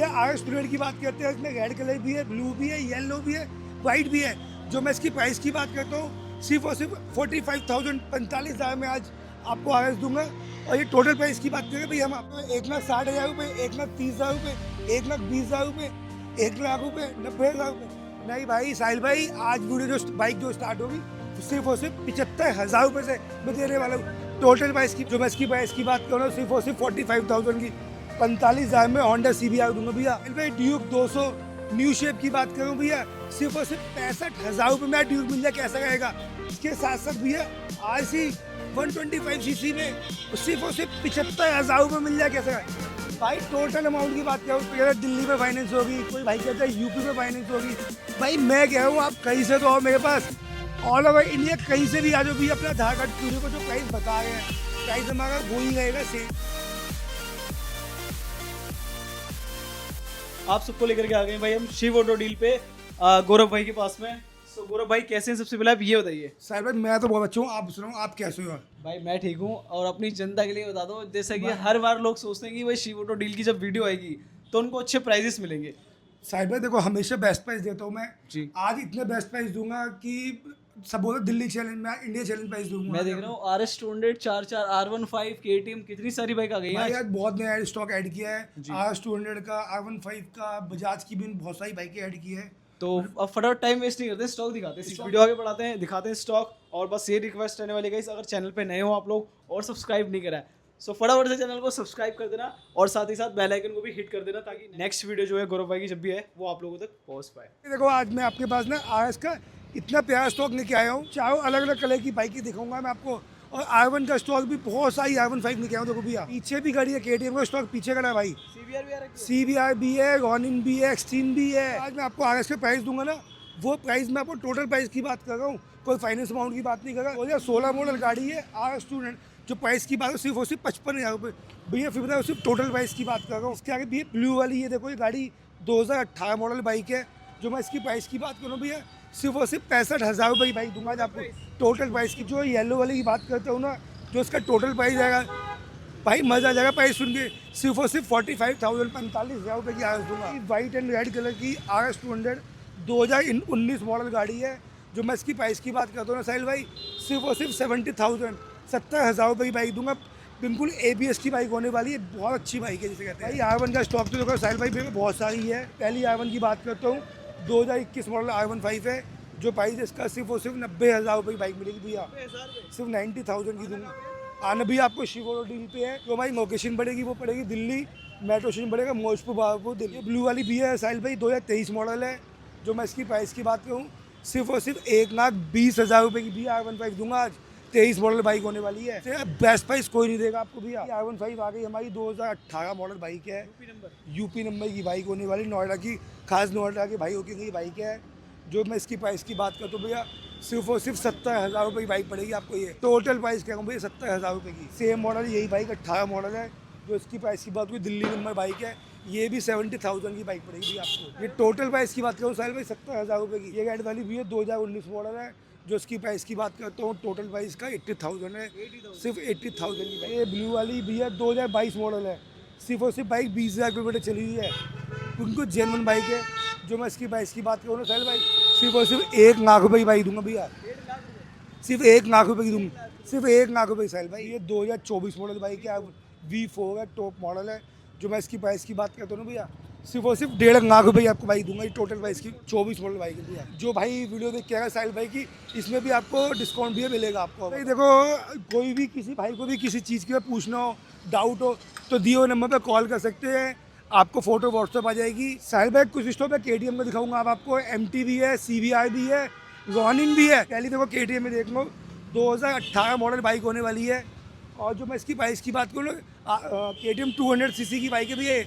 भैया are student की बात करते हैं, इसमें रेड कलर भी है, ब्लू भी है, येलो भी है, वाइट भी है। जो मैं इसकी प्राइस की बात करता हूँ सिर्फ और सिर्फ 45,000 45,000 में आज आपको आर दूंगा। और ये टोटल प्राइस की बात करें भैया हम आपको 1,60,000 रुपये, 1,30,000 रुपये, 1,20,000 रुपये, 1,00,000 रुपये, 90,000 रुपये। नहीं भाई साहिल भाई, आज वीडियो जो बाइक जो स्टार्ट होगी सिर्फ और सिर्फ 75,000 रुपये से मैं देने वाला हूँ। टोटल प्राइस की जो मैं इसकी प्राइस की बात करूँ सिर्फ और सिर्फ 45,000 की 45,000 में होंडा CBR दूंगा भैया। भाई ड्यूक 200 न्यू शेप की बात करूँ भैया सिर्फ और सिर्फ 65,000 रुपये में ड्यूक मिल जाए, कैसा रहेगा। इसके साथ साथ भैया RC 125cc में सिर्फ और सिर्फ 75,000 रुपये मिल जाए, कैसा रहेगा। भाई टोटल अमाउंट की बात करूँ तो दिल्ली में फाइनेंस होगी, कोई भाई कहता है यूपी में फाइनेंस होगी। भाई मैं कह रहा हूँ आप कहीं से तो आओ मेरे पास, ऑल ओवर इंडिया कहीं से भी आ जाओ भी अपना आधार कार्ड पूरे को जो प्राइस बता रहे हैं प्राइस हमारा वो ही रहेगा सेम। आप सबको लेकर के आ गए भाई हम शिव ऑटो डील पे गौरव भाई के पास में। तो गौरव भाई कैसे हैं? सबसे पहले आप ये बताइए। साहिल भाई मैं तो बहुत अच्छा हूँ, आप सुनाओ आप कैसे हो। भाई मैं ठीक हूँ और अपनी जनता के लिए बता दो, जैसा कि हर बार लोग सोचते हैं कि भाई शिव ऑटो डील की जब वीडियो आएगी तो उनको अच्छे प्राइजेस मिलेंगे। साहिल भाई देखो हमेशा बेस्ट प्राइस देता हूँ मैं जी। आज इतने बेस्ट प्राइस दूंगा कि सब बोलो दिल्ली चैलेंज में इंडिया चैलेंज प्राइस दूंगा। मैं देख रहा हूँ RS 200 4 R15 KTM कितनी सारी बाइक आ गई भाई है। आज बहुत नया स्टॉक ऐड किया है, RS 200 का, R15 का, बजाज की भी बहुत सारी बाइकें ऐड की है। तो अब फटाफट टाइम वेस्ट नहीं करते, स्टॉक दिखाते हैं, वीडियो आगे बढ़ाते हैं, दिखाते हैं स्टॉक। और बस ये रिक्वेस्ट रहने वाली गाइस, अगर चैनल पे नए हो आप लोग और सब्सक्राइब नहीं करा है सो फटाफट से चैनल को सब्सक्राइब कर देना और साथ ही साथ बेल आइकन को भी हिट कर देना ताकि नेक्स्ट वीडियो जो है गौरव भाई की जब भी है वो आप लोगों तक पहुंच पाए। देखो आज मैं आपके पास ना RS का इतना प्यारा स्टॉक लेके आया हूँ, चारों अलग अलग कलर की बाइकें दिखाऊंगा मैं आपको। और R1 का स्टॉक भी बहुत सारी R15 लेके आया हूँ। देखो भैया पीछे भी गाड़ी है, KTM का स्टॉक पीछे खड़ा है भाई, CBR भी है, रॉनिन भी है, एक्सट्रीम भी है। आज मैं आपको RS का प्राइस दूंगा ना, वो प्राइस मैं आपको टोटल प्राइस की बात कर रहा हूँ, कोई फाइनेंस अमाउंट की बात नहीं कर रहा। 2016 मॉडल गाड़ी है RS 200, जो प्राइस की बात है सिर्फ और सिर्फ 55,000 रुपये भैया। फिर बताओ सिर्फ टोटल प्राइस की बात कर रहा हूँ। इसके आगे भैया ब्लू वाली ये देखो, ये गाड़ी 2018 मॉडल बाइक है। जो मैं इसकी प्राइस की बात करूँ भैया सिर्फ और सिर्फ 65,000 रुपये की बाइक दूंगा आज आपको टोटल प्राइस की। जो येलो वाली की बात करता हूँ ना, जो इसका टोटल प्राइस आएगा भाई मज़ा आ जाएगा प्राइस सुन के, सिर्फ और सिर्फ 45,000 45,000 रुपये की RS दूंगा। वाइट एंड रेड कलर की RS 200 2019 मॉडल गाड़ी है। जो मैं इसकी प्राइस की बात करता हूँ ना साहिल भाई, सिर्फ और सिर्फ 70,000 रुपये की बाइक दूंगा। बिल्कुल ABS की बाइक होने वाली है, बहुत अच्छी बाइक है जिसे कहते हैं। भाई R1 का स्टॉक तो देखो साहिल भाई मेरे बहुत सारी है। पहली R1 की बात करता हूँ, 2021 मॉडल R15 है। जो प्राइस इसका सिर्फ और सिर्फ 90,000 रुपये की बाइक मिलेगी भैया, सिर्फ 90,000 की दूंगा। आना भी आपको शिव ऑटो डील पे है। जो भाई लोकेशन पड़ेगी वो पड़ेगी दिल्ली, मेट्रो स्टेशन पड़ेगा मौजपुर बहारपुर दिल्ली। ब्लू वाली भी है साहिल भाई, 2023 मॉडल है। जो मैं इसकी प्राइस की बात करूँ सिर्फ और सिर्फ 1,20,000 रुपये की भी R15 दूंगा आज। 23 मॉडल बाइक होने वाली है, बेस्ट प्राइस कोई नहीं देगा आपको भैया। R15 आ गई हमारी 2018 मॉडल बाइक है, यूपी नंबर की बाइक होने वाली, नोएडा की, खास नोएडा के भाइयों की बाइक है। जो मैं इसकी प्राइस की बात करता हूँ भैया सिर्फ और सिर्फ 70,000 रुपये की बाइक पड़ेगी आपको। ये टोटल प्राइस क्या कहूँ भैया 70,000 रुपये की। सेम मॉडल यही बाइक 18 मॉडल है। जो इसकी प्राइस की बात हुई दिल्ली नंबर बाइक है, ये भी 70,000 की बाइक पड़ेगी आपको। ये टोटल प्राइस की बात करूँ साहिल भाई 70,000 रुपये की। ये गाड़ी वाली भी है 2019 मॉडल है। जो इसकी प्राइस की बात करता हूँ टोटल प्राइस का 80,000 है, सिर्फ 80,000 की बाइक। ये ब्लू वाली भी है 2022 मॉडल है, सिर्फ और सिर्फ बाइक 20,000 किलोमीटर चली हुई है, उनको जेन्युइन बाइक है। जो मैं इसकी प्राइस की बात करूँ ना साहिल भाई सिर्फ और सिर्फ 1,00,000 रुपये की बाइक दूंगा भैया, सिर्फ 1,00,000 रुपये की दूंगा, सिर्फ 1,00,000 रुपये की साहिल भाई। ये 2024 मॉडल बाइक है, V4 है, टॉप मॉडल है। जो मैं इसकी प्राइस की बात करता हूँ ना भैया सिर्फ और सिर्फ 1,50,000 रुपये आपको बाइक दूंगा। ये टोटल प्राइस की 24 मॉडल बाइक है भैया। जो भाई वीडियो देख के आएगा साहिल भाई की, इसमें भी आपको डिस्काउंट भी मिलेगा आपको। भाई देखो कोई भी किसी भाई को भी किसी चीज़ की पूछना हो, डाउट हो तो दिए हुए नंबर पर कॉल कर सकते हैं, आपको फोटो व्हाट्सअप आ जाएगी। साहिल भाई कुछ स्टॉप है KTM में दिखाऊंगा अब आपको, MT भी है, CBR भी है, रॉनिन भी है। पहले देखो KTM में देख लो 2018 मॉडल बाइक होने वाली है। और जो मैं इसकी प्राइस की बात करूँ KTM 200cc की बाइक है भी है।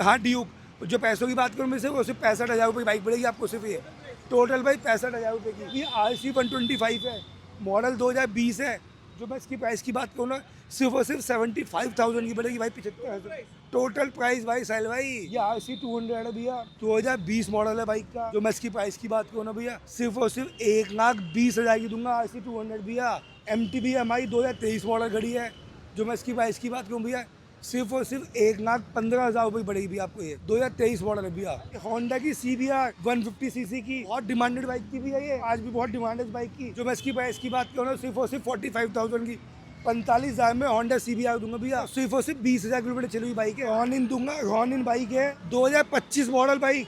हाँ ड्यूक। जो पैसों की बात करूँ मैं वो सिर्फ 65,000 रुपये की बाइक पड़ेगी आपको, सिर्फ ये टोटल भाई 65,000 रुपये की। ये RC 125 है, मॉडल 2020 है। जो मैं इसकी प्राइस की बात करूँ ना सिर्फ और सिर्फ 75,000 की पड़ेगी भाई, 75,000 टोटल प्राइस भाई साहिल भाई। ये RC 200 है भैया, 2020 मॉडल है बाइक का। जो मैं इसकी प्राइस की बात करूँ ना भैया सिर्फ और सिर्फ 1,20,000 की दूंगा RC 200 भैया। MT भी हमारी 2023 मॉडल गाड़ी है। जो मैं इसकी प्राइस की बात करूँ भैया सिर्फ और सिर्फ 1,15,000 रुपये पड़ेगी भैया आपको। ये 2023 मॉडल है भैया। होंडा की CBR 150cc की बहुत डिमांडेड बाइक की भी है ये, आज भी बहुत डिमांडेड बाइक की। जो मैं इसकी प्राइस की बात करूँ सिर्फ और सिर्फ 45,000 की, 45,000 में होंडा CBR दूंगा भैया। सिर्फ और सिर्फ 20,000 किलोमीटर चली हुई बाइक है। रॉनिन दूंगा, रॉनिन बाइक है 2025 मॉडल बाइक।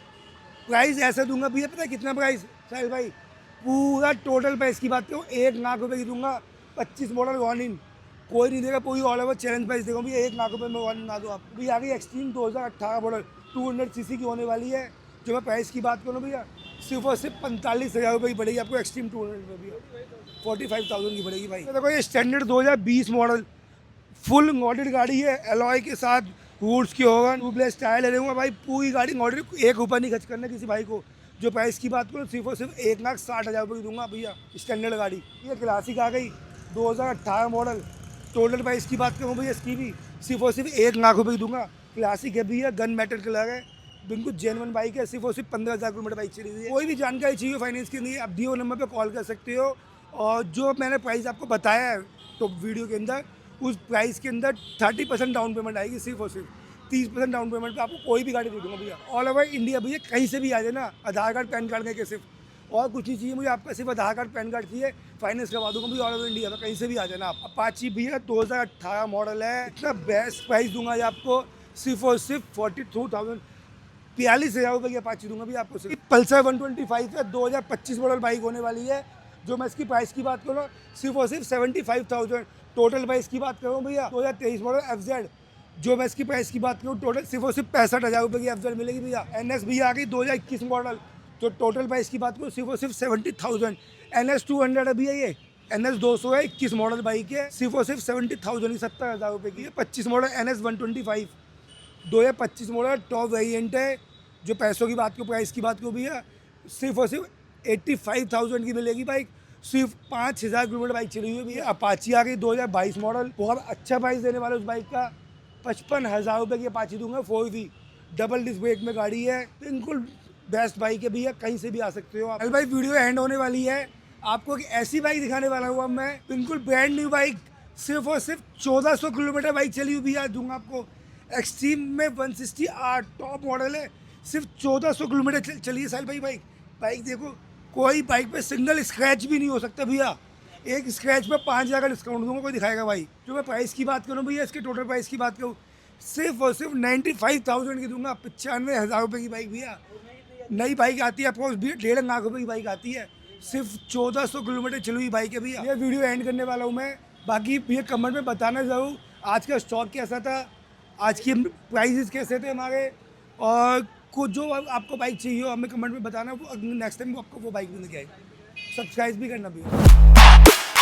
प्राइस ऐसा दूंगा भैया, पता है कितना प्राइस साहिल भाई? पूरा टोटल प्राइस की बात करूँ 1 लाख रुपये की दूंगा। 25 मॉडल रॉनिन कोई नहीं देगा, पूरी ऑल ओवर चैलेंज प्राइस देगा भैया। 1 लाख रुपये में रॉनिन ना दूँ आपको। भैया आगे एक्सट्रीम 2018 मॉडल 200cc की होने वाली है। जो मैं प्राइस की बात करूँ भैया सिर्फ और सिर्फ 45,000 रुपये की पड़ेगी आपको। एक्सट्रीम 200 में भैया 45,000 की पड़ेगी भाई। देखो ये स्टैंडर्ड 2020 मॉडल फुल मॉडेड गाड़ी है, एलॉय के साथ, वुड्स की होगा, ट्यूबलेस टायर ले लूँगा भाई। पूरी गाड़ी मॉडेड, 1 रुपये नहीं खर्च करना किसी भाई को। जो प्राइस की बात करूँ सिर्फ और सिर्फ 1,60,000 रुपये की दूंगा भैया। स्टैंडर्ड गाड़ी ये क्लासिक आ गई 2018 मॉडल। टोटल प्राइस की बात करूँ भैया इसकी भी सिर्फ और सिर्फ 1 लाख रुपये की दूंगा। क्लासिक है भैया, गन मेटल कलर है, बिल्कुल जेन्युइन बाइक है। सिर्फ और सिर्फ 15,000 किलोमीटर बाइक चली हुई है। कोई भी जानकारी चाहिए फाइनेंस के लिए आप दिए हुए नंबर पर कॉल कर सकते हो। और जो मैंने प्राइस आपको बताया है तो वीडियो के अंदर, उस प्राइस के अंदर 30% डाउन पेमेंट आएगी। सिर्फ और सिर्फ 30% डाउन पेमेंट पे आपको कोई भी गाड़ी दे दूँगा भैया। ऑल ओवर इंडिया भैया, कहीं से भी आ जाए ना, आधार कार्ड पैन कार्ड लेके सिर्फ, और कुछ नहीं चाहिए मुझे आपका, सिर्फ आधार कार्ड पैन कार्ड चाहिए, फाइनेंस करवा दूंगा भैया। ऑल ओवर इंडिया में कहीं से भी आ जाना आप। अपाची भैया 2018 मॉडल है, इतना बेस्ट प्राइस दूंगा आपको। सिर्फ और सिर्फ 42,000 42,000 रुपये की अपाची दूंगा भैया आपको। सिर्फ पल्सर 125 है, 2025 मॉडल बाइक होने वाली है। जो मैं इसकी प्राइस की बात करूँ सिर्फ और सिर्फ 75,000। टोटल प्राइस की बात करूँ भैया 2023 मॉडल FZ। जो मैं इसकी प्राइस की बात करूँ टोटल सिर्फ और सिर्फ 65,000 रुपये की FZ मिलेगी भैया। NS भैया आ गई 2021 मॉडल। जो टोटल प्राइस की बात करूँ सिर्फ और सिर्फ 70,000। NS 200 है भैया, ये NS 200 है, 21 मॉडल बाइक है। सिर्फ और सिर्फ 70,000 70,000 रुपये की है। 25 model NS 125 2025 model top variant है। जो पैसों की बात करूँ, प्राइस की बात करूँ भैया सिर्फ और सिर्फ 85,000 की मिलेगी बाइक। सिर्फ 5,000 किलोमीटर बाइक चली हुई है भैया। अपाची आ गई 2022 मॉडल, बहुत अच्छा प्राइस देने वाले उस बाइक का। 55,000 रुपये की अपाची दूंगा। 4V डबल डिस्क ब्रेक में गाड़ी है, बिल्कुल बेस्ट बाइक है भैया, कहीं से भी आ सकते हो आप। कल भाई वीडियो एंड होने वाली है, आपको एक ऐसी बाइक दिखाने वाला हूँ अब मैं, बिल्कुल ब्रांड न्यू बाइक। सिर्फ और सिर्फ 1400 किलोमीटर बाइक चली हुई भैया दूंगा आपको। एक्सट्रीम में 160R टॉप मॉडल है, सिर्फ 1400 किलोमीटर चलिए साहिल भाई। बाइक देखो, कोई बाइक पे सिंगल स्क्रैच भी नहीं हो सकता भैया। एक स्क्रैच पे 5,000 का डिस्काउंट दूंगा, कोई दिखाएगा भाई। जो मैं प्राइस की बात करूँ भैया, इसके टोटल प्राइस की बात करूँ सिर्फ और सिर्फ 95,000 की दूंगा। 95,000 रुपये की बाइक भैया। नई बाइक आती है आपको 1.5 लाख रुपये की बाइक आती है। सिर्फ 1400 किलोमीटर चली हुई बाइक है भैया। ये वीडियो एंड करने वाला हूँ मैं। बाकी भैया कमेंट में बताना ज़रूर आज का स्टॉक कैसा था, आज के प्राइजेस कैसे थे हमारे, और कुछ जो आपको बाइक चाहिए हो हमें कमेंट में बताना। वो नेक्स्ट टाइम आपको वो बाइक भी लेके आएगी। सब्सक्राइब भी करना भैया।